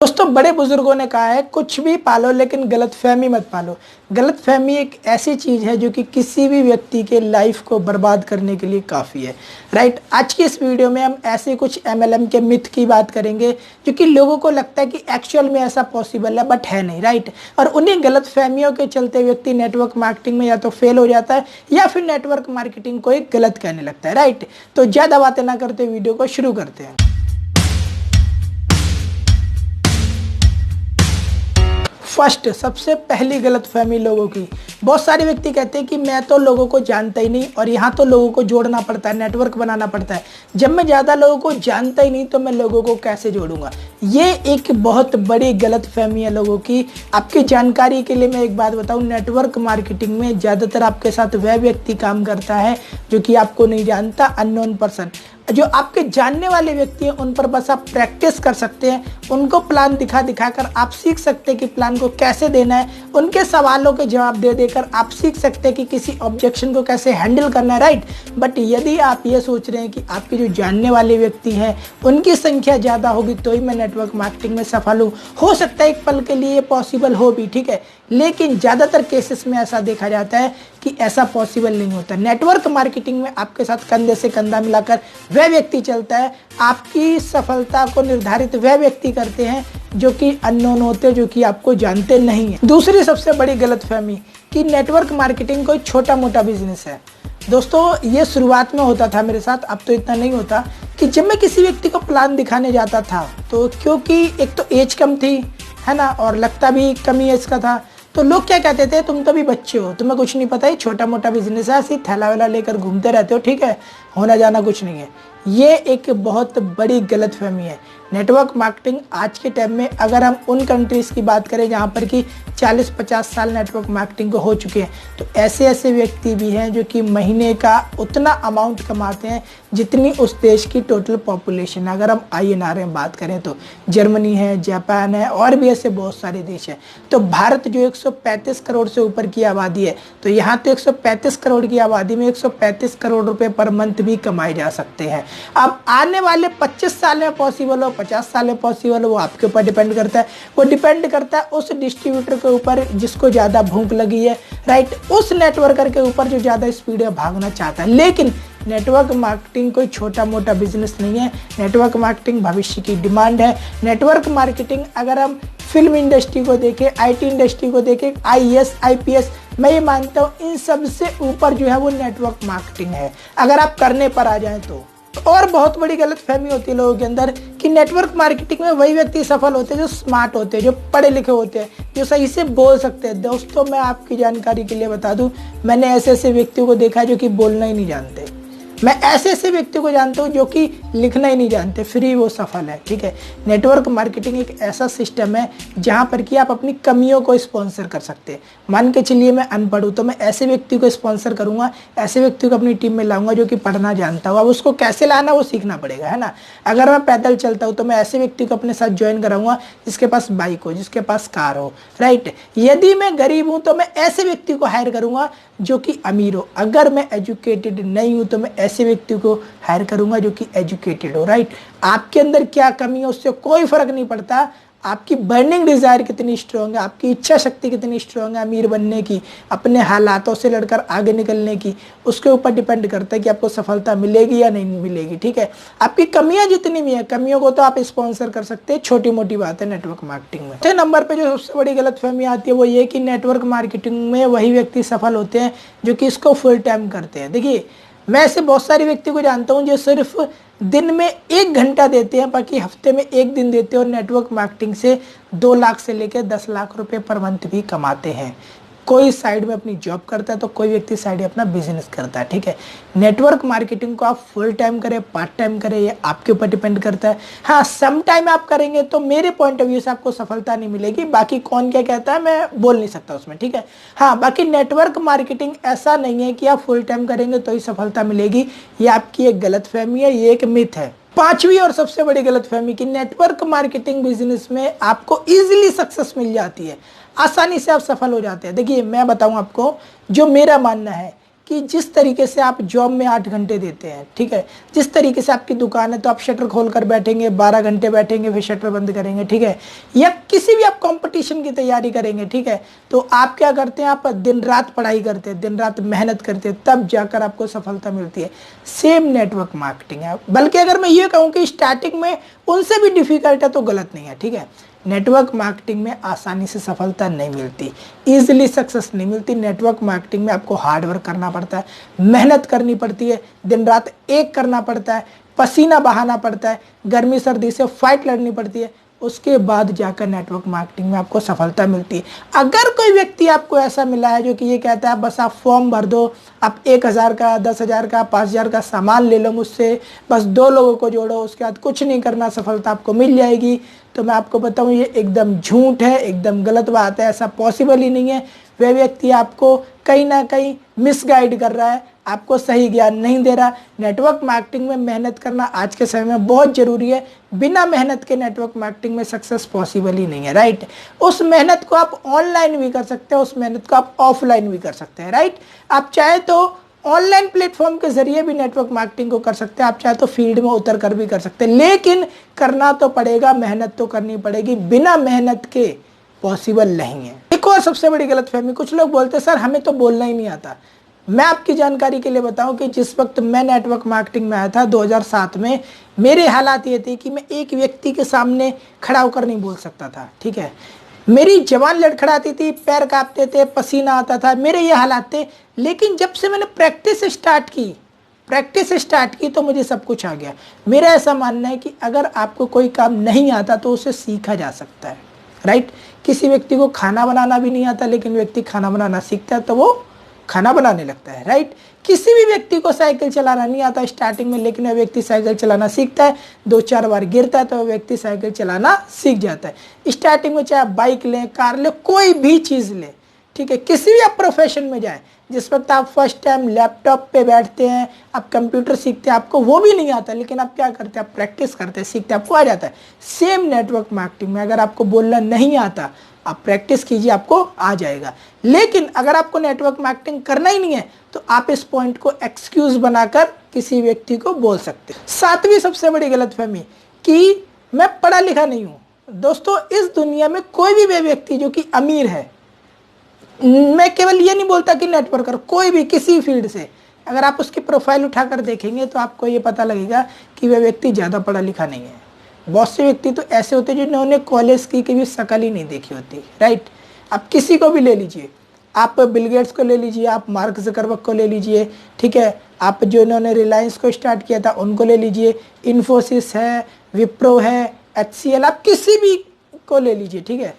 दोस्तों, बड़े बुजुर्गों ने कहा है कुछ भी पालो लेकिन गलतफहमी मत पालो। गलतफहमी एक ऐसी चीज है जो कि किसी भी व्यक्ति के लाइफ को बर्बाद करने के लिए काफ़ी है। राइट, आज की इस वीडियो में हम ऐसे कुछ एमएलएम के मिथ की बात करेंगे जो कि लोगों को लगता है कि एक्चुअल में ऐसा पॉसिबल है बट है नहीं। राइट, और उन्हीं गलतफहमियों के चलते व्यक्ति नेटवर्क मार्केटिंग में या तो फेल हो जाता है या फिर नेटवर्क मार्केटिंग को एक गलत कहने लगता है। राइट, तो ज़्यादा बातें ना करते वीडियो को शुरू करते हैं। फर्स्ट, सबसे पहली गलतफहमी लोगों की, बहुत सारे व्यक्ति कहते हैं कि मैं तो लोगों को जानता ही नहीं और यहाँ तो लोगों को जोड़ना पड़ता है, नेटवर्क बनाना पड़ता है। जब मैं ज़्यादा लोगों को जानता ही नहीं तो मैं लोगों को कैसे जोड़ूंगा। ये एक बहुत बड़ी गलतफहमी है लोगों की। आपकी जानकारी के लिए मैं एक बात बताऊं, नेटवर्क मार्केटिंग में ज़्यादातर आपके साथ वह व्यक्ति काम करता है जो कि आपको नहीं जानता, अननोन पर्सन। जो आपके जानने वाले व्यक्ति हैं उन पर बस आप प्रैक्टिस कर सकते हैं, उनको प्लान दिखा दिखाकर आप सीख सकते हैं कि प्लान को कैसे देना है, उनके सवालों के जवाब दे देकर आप सीख सकते हैं कि किसी ऑब्जेक्शन को कैसे हैंडल करना है। राइट, बट यदि आप ये सोच रहे हैं कि आपके जो जानने वाले व्यक्ति हैं उनकी संख्या ज़्यादा होगी तो ही मैं नेटवर्क मार्केटिंग में सफल हूँ, हो सकता है एक पल के लिए पॉसिबल हो भी, ठीक है, लेकिन ज़्यादातर केसेस में ऐसा देखा जाता है कि ऐसा पॉसिबल नहीं होता। नेटवर्क मार्केटिंग में आपके साथ कंधे से कंधा मिलाकर वह व्यक्ति चलता है, आपकी सफलता को निर्धारित वह व्यक्ति करते हैं जो कि अननोन होते हैं, जो कि आपको जानते नहीं है। दूसरी सबसे बड़ी गलतफहमी कि नेटवर्क मार्केटिंग कोई छोटा मोटा बिजनेस है। दोस्तों, ये शुरुआत में होता था मेरे साथ, अब तो इतना नहीं होता। कि जब मैं किसी व्यक्ति को प्लान दिखाने जाता था तो क्योंकि एक तो एज कम थी, है ना, और लगता भी कम ही एज का था, तो लोग क्या कहते थे, तुम तो भी बच्चे हो, तुम्हें कुछ नहीं पता है, छोटा मोटा बिजनेस है, ऐसे थैला वैला लेकर घूमते रहते हो, ठीक है, होना जाना कुछ नहीं है। ये एक बहुत बड़ी गलतफहमी है। नेटवर्क मार्केटिंग आज के टाइम में अगर हम उन कंट्रीज़ की बात करें जहाँ पर कि 40-50 साल नेटवर्क मार्केटिंग को हो चुके हैं, तो ऐसे ऐसे व्यक्ति भी हैं जो कि महीने का उतना अमाउंट कमाते हैं जितनी उस देश की टोटल पॉपुलेशन है। अगर हम INR में बात करें तो जर्मनी है, जापान है और भी ऐसे बहुत सारे देश हैं। तो भारत जो 135 करोड़ से ऊपर की आबादी है, तो यहाँ तो 135 करोड़ की आबादी में 135 करोड़ रुपए पर मंथ भी कमाए जा सकते हैं। अब आने वाले 25 साल में पॉसिबल हो, 50 साल में पॉसिबल हो, वो आपके ऊपर डिपेंड करता है। वो डिपेंड करता है उस डिस्ट्रीब्यूटर के ऊपर जिसको ज़्यादा भूख लगी है। राइट, उस नेटवर्कर के ऊपर जो ज़्यादा स्पीड में भागना चाहता है। लेकिन नेटवर्क मार्केटिंग कोई छोटा मोटा बिजनेस नहीं है। नेटवर्क मार्केटिंग भविष्य की डिमांड है। नेटवर्क मार्केटिंग अगर हम फिल्म इंडस्ट्री को देखें, IT इंडस्ट्री को देखें, IAS IPS, मैं ये मानता हूँ इन सब से ऊपर जो है वो नेटवर्क मार्केटिंग है, अगर आप करने पर आ जाएं तो। और बहुत बड़ी गलतफहमी होती है लोगों के अंदर कि नेटवर्क मार्केटिंग में वही व्यक्ति सफल होते हैं जो स्मार्ट होते हैं, जो पढ़े लिखे होते हैं, जो सही से बोल सकते हैं। दोस्तों, मैं आपकी जानकारी के लिए बता दूं, मैंने ऐसे ऐसे व्यक्तियों को देखा है जो कि बोलना ही नहीं जानते। मैं ऐसे ऐसे व्यक्तियों को जानता हूँ जो कि लिखना ही नहीं जानते, फिर ही वो सफल है, ठीक है। नेटवर्क मार्केटिंग एक ऐसा सिस्टम है जहाँ पर कि आप अपनी कमियों को स्पॉन्सर कर सकते हैं। मान के चलिए मैं अनपढ़ हूँ तो मैं ऐसे व्यक्ति को स्पॉन्सर करूँगा, ऐसे व्यक्ति को अपनी टीम में लाऊंगा जो कि पढ़ना जानता हो। अब उसको कैसे लाना वो सीखना पड़ेगा, है ना। अगर मैं पैदल चलता हूँ तो मैं ऐसे व्यक्ति को अपने साथ ज्वाइन कराऊंगा जिसके पास बाइक हो, जिसके पास कार हो। राइट, यदि मैं गरीब हूँ तो मैं ऐसे व्यक्ति को हायर करूँगा जो कि अमीर हो। अगर मैं एजुकेटेड नहीं हूँ तो मैं ऐसे व्यक्ति को हायर करूंगा जो कि एजुकेटेड हो। राइट, आपके अंदर क्या कमी है उससे कोई फर्क नहीं पड़ता। आपकी बर्निंग डिजायर कितनी स्ट्रांग है, आपकी इच्छा शक्ति कितनी स्ट्रांग है अमीर बनने की, अपने हालातों से लड़कर आगे निकलने की, उसके ऊपर डिपेंड करता है कि आपको सफलता मिलेगी या नहीं मिलेगी, ठीक है। आपकी कमियां जितनी भी हैं, कमियों को तो आप स्पॉन्सर कर सकते हैं, छोटी मोटी बात है नेटवर्क मार्केटिंग में। छठे नंबर पे जो सबसे बड़ी गलतफहमी आती है वो ये कि नेटवर्क मार्केटिंग में वही व्यक्ति सफल होते हैं जो कि इसको फुल टाइम करते हैं। देखिए, मैं ऐसे बहुत सारे व्यक्ति को जानता हूं जो सिर्फ दिन में 1 घंटा देते हैं, बाकी हफ्ते में 1 दिन देते हैं और नेटवर्क मार्केटिंग से 2 लाख से लेकर 10 लाख रुपए पर मंथ भी कमाते हैं। कोई साइड में अपनी जॉब करता है तो कोई व्यक्ति साइड में अपना बिजनेस करता है, ठीक है। नेटवर्क मार्केटिंग को आप फुल टाइम करें, पार्ट टाइम करें, ये आपके ऊपर डिपेंड करता है। हाँ, सम टाइम आप करेंगे तो मेरे पॉइंट ऑफ व्यू से आपको सफलता नहीं मिलेगी, बाकी कौन क्या कहता है मैं बोल नहीं सकता उसमें, ठीक है। हाँ, बाकी नेटवर्क मार्केटिंग ऐसा नहीं है कि आप फुल टाइम करेंगे तो ही सफलता मिलेगी, ये आपकी एक गलतफहमी है, ये एक मिथ है। पांचवी और सबसे बड़ी गलतफहमी कि नेटवर्क मार्केटिंग बिजनेस में आपको इजीली सक्सेस मिल जाती है, आसानी से आप सफल हो जाते हैं। देखिए, मैं बताऊं आपको जो मेरा मानना है कि जिस तरीके से आप जॉब में 8 घंटे देते हैं, ठीक है, जिस तरीके से आपकी दुकान है तो आप शटर खोल कर बैठेंगे, 12 घंटे बैठेंगे, फिर शटर बंद करेंगे, ठीक है, या किसी भी आप कंपटीशन की तैयारी करेंगे, ठीक है, तो आप क्या करते हैं, आप दिन रात पढ़ाई करते हैं, दिन रात मेहनत करते हैं, तब जाकर आपको सफलता मिलती है। सेम नेटवर्क मार्केटिंग है, बल्कि अगर मैं ये कहूँ कि स्टार्टिंग में उनसे भी डिफिकल्ट है तो गलत नहीं है, ठीक है। नेटवर्क मार्केटिंग में आसानी से सफलता नहीं मिलती, इजीली सक्सेस नहीं मिलती। नेटवर्क मार्केटिंग में आपको हार्ड वर्क करना पड़ता है, मेहनत करनी पड़ती है, दिन रात एक करना पड़ता है, पसीना बहाना पड़ता है, गर्मी सर्दी से फाइट लड़नी पड़ती है, उसके बाद जाकर नेटवर्क मार्केटिंग में आपको सफलता मिलती है। अगर कोई व्यक्ति आपको ऐसा मिला है जो कि ये कहता है बस आप फॉर्म भर दो, आप 1000 का, 10,000 का, 5,000 का सामान ले लो मुझसे, बस 2 लोगों को जोड़ो, उसके बाद कुछ नहीं करना, सफलता आपको मिल जाएगी, तो मैं आपको बताऊं ये एकदम झूठ है, एकदम गलत बात है, ऐसा पॉसिबल ही नहीं है। वह व्यक्ति आपको कहीं ना कहीं मिसगाइड कर रहा है, आपको सही ज्ञान नहीं दे रहा। नेटवर्क मार्केटिंग में मेहनत करना आज के समय में बहुत ज़रूरी है, बिना मेहनत के नेटवर्क मार्केटिंग में सक्सेस पॉसिबल ही नहीं है, राइट। उस मेहनत को आप ऑनलाइन भी कर सकते हैं, उस मेहनत को आप ऑफलाइन भी कर सकते हैं, राइट। आप चाहे तो ऑनलाइन प्लेटफॉर्म के जरिए भी नेटवर्क मार्केटिंग को कर सकते हैं, आप चाहे तो फील्ड में उतर कर भी कर सकते हैं, लेकिन करना तो पड़ेगा, मेहनत तो करनी पड़ेगी, बिना मेहनत के पॉसिबल नहीं है। एक और सबसे बड़ी गलतफहमी, कुछ लोग बोलते हैं सर हमें तो बोलना ही नहीं आता। मैं आपकी जानकारी के लिए बताऊं कि जिस वक्त मैं नेटवर्क मार्केटिंग में आया था 2007 में, मेरे हालात ये थे कि मैं एक व्यक्ति के सामने खड़ा होकर नहीं बोल सकता था, ठीक है, मेरी जबान लड़खड़ाती थी, पैर कांपते थे, पसीना आता था, मेरे ये हालात थे। लेकिन जब से मैंने प्रैक्टिस स्टार्ट की तो मुझे सब कुछ आ गया। मेरा ऐसा मानना है कि अगर आपको कोई काम नहीं आता तो उसे सीखा जा सकता है, राइट। किसी व्यक्ति को खाना बनाना भी नहीं आता, लेकिन व्यक्ति खाना बनाना सीखता है तो वो खाना बनाने लगता है, राइट। किसी भी व्यक्ति को साइकिल चलाना नहीं आता स्टार्टिंग में, लेकिन वह व्यक्ति साइकिल चलाना सीखता है, 2-4 बार गिरता है तो वह व्यक्ति साइकिल चलाना सीख जाता है। स्टार्टिंग में चाहे आप बाइक लें, कार लें, कोई भी चीज़ लें, ठीक है, किसी भी आप प्रोफेशन में जाएं, जिस वक्त आप फर्स्ट टाइम लैपटॉप पे बैठते हैं, आप कंप्यूटर सीखते हैं, आपको वो भी नहीं आता, लेकिन आप क्या करते हैं, आप प्रैक्टिस करते हैं, सीखते हैं, आपको आ जाता है। सेम नेटवर्क मार्केटिंग में अगर आपको बोलना नहीं आता, आप प्रैक्टिस कीजिए, आपको आ जाएगा। लेकिन अगर आपको नेटवर्क मार्केटिंग करना ही नहीं है तो आप इस पॉइंट को एक्सक्यूज बनाकर किसी व्यक्ति को बोल सकते हैं। 7वीं सबसे बड़ी गलतफहमी कि मैं पढ़ा लिखा नहीं हूं। दोस्तों, इस दुनिया में कोई भी वे व्यक्ति जो कि अमीर है, मैं केवल ये नहीं बोलता कि नेटवर्कर, कोई भी किसी फील्ड से, अगर आप उसकी प्रोफाइल उठाकर देखेंगे तो आपको ये पता लगेगा कि वह व्यक्ति ज़्यादा पढ़ा लिखा नहीं है। बहुत से व्यक्ति तो ऐसे होते हैं जिन्होंने कॉलेज की भी शक्ल ही नहीं देखी होती, राइट। आप किसी को भी ले लीजिए, आप बिल गेट्स को ले लीजिए, आप मार्क ज़करबर्ग को ले लीजिए, ठीक है, आप जो इन्होंने रिलायंस को स्टार्ट किया था उनको ले लीजिए, इन्फोसिस है, विप्रो है, HCL, आप किसी भी को ले लीजिए, ठीक है।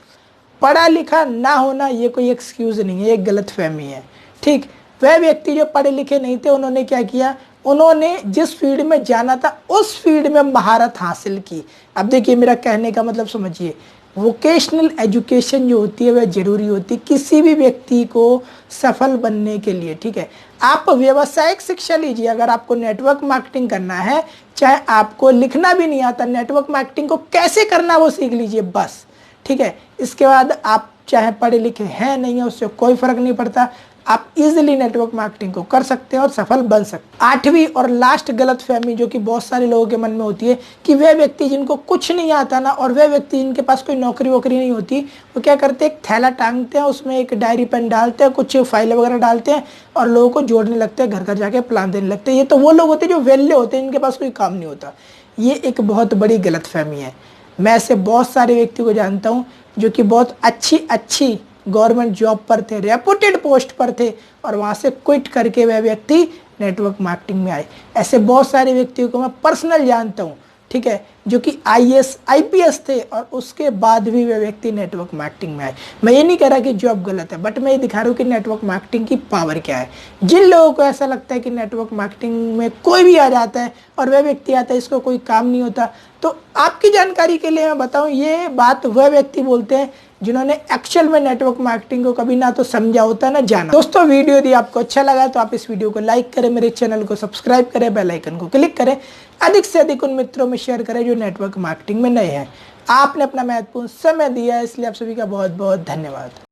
पढ़ा लिखा ना होना ये कोई एक्सक्यूज़ नहीं है, एक गलतफहमी है, ठीक। वह व्यक्ति जो पढ़े लिखे नहीं थे, उन्होंने क्या किया, उन्होंने जिस फील्ड में जाना था उस फील्ड में महारत हासिल की। अब देखिए, मेरा कहने का मतलब समझिए, वोकेशनल एजुकेशन जो होती है वह ज़रूरी होती है किसी भी व्यक्ति को सफल बनने के लिए, ठीक है। आप व्यावसायिक शिक्षा लीजिए, अगर आपको नेटवर्क मार्केटिंग करना है, चाहे आपको लिखना भी नहीं आता, नेटवर्क मार्केटिंग को कैसे करना वो सीख लीजिए बस, ठीक है। इसके बाद आप चाहे पढ़े लिखे हैं नहीं है, उससे कोई फर्क नहीं पड़ता, आप इजीली नेटवर्क मार्केटिंग को कर सकते हैं और सफल बन सकते हैं। 8वीं और लास्ट गलतफहमी जो कि बहुत सारे लोगों के मन में होती है कि वे व्यक्ति जिनको कुछ नहीं आता ना, और वे व्यक्ति जिनके पास कोई नौकरी वोकरी नहीं होती, वो क्या करते हैं, एक थैला टांगते हैं, उसमें एक डायरी पेन डालते हैं, कुछ फाइल वगैरह डालते हैं और लोगों को जोड़ने लगते हैं, घर घर जाके प्लान देने लगते हैं। ये तो वो लोग होते हैं जो वेल्ले होते हैं, इनके पास कोई काम नहीं होता। ये एक बहुत बड़ी गलतफहमी है। मैं ऐसे बहुत सारे व्यक्ति को जानता हूँ जो कि बहुत अच्छी गवर्नमेंट जॉब पर थे, रेपुटेड पोस्ट पर थे, और वहाँ से क्विट करके वह व्यक्ति नेटवर्क मार्केटिंग में आए। ऐसे बहुत सारे व्यक्तियों को मैं पर्सनल जानता हूँ, ठीक है, जो कि IAS IPS थे और उसके बाद भी वे व्यक्ति नेटवर्क मार्केटिंग में आए। मैं ये नहीं कह रहा कि जॉब गलत है, बट मैं ये दिखा रहा हूँ कि नेटवर्क मार्केटिंग की पावर क्या है। जिन लोगों को ऐसा लगता है कि नेटवर्क मार्केटिंग में कोई भी आ जाता है और वह व्यक्ति आता है, इसको कोई काम नहीं होता, तो आपकी जानकारी के लिए मैं बताऊँ, ये बात वह व्यक्ति बोलते हैं जिन्होंने एक्चुअल में नेटवर्क मार्केटिंग को कभी ना तो समझा होता ना जाना। दोस्तों, वीडियो यदि आपको अच्छा लगा तो आप इस वीडियो को लाइक करें, मेरे चैनल को सब्सक्राइब करें, बेल आइकन को क्लिक करें, अधिक से अधिक उन मित्रों में शेयर करें जो नेटवर्क मार्केटिंग में नए हैं। आपने अपना महत्वपूर्ण समय दिया है, इसलिए आप सभी का बहुत बहुत धन्यवाद।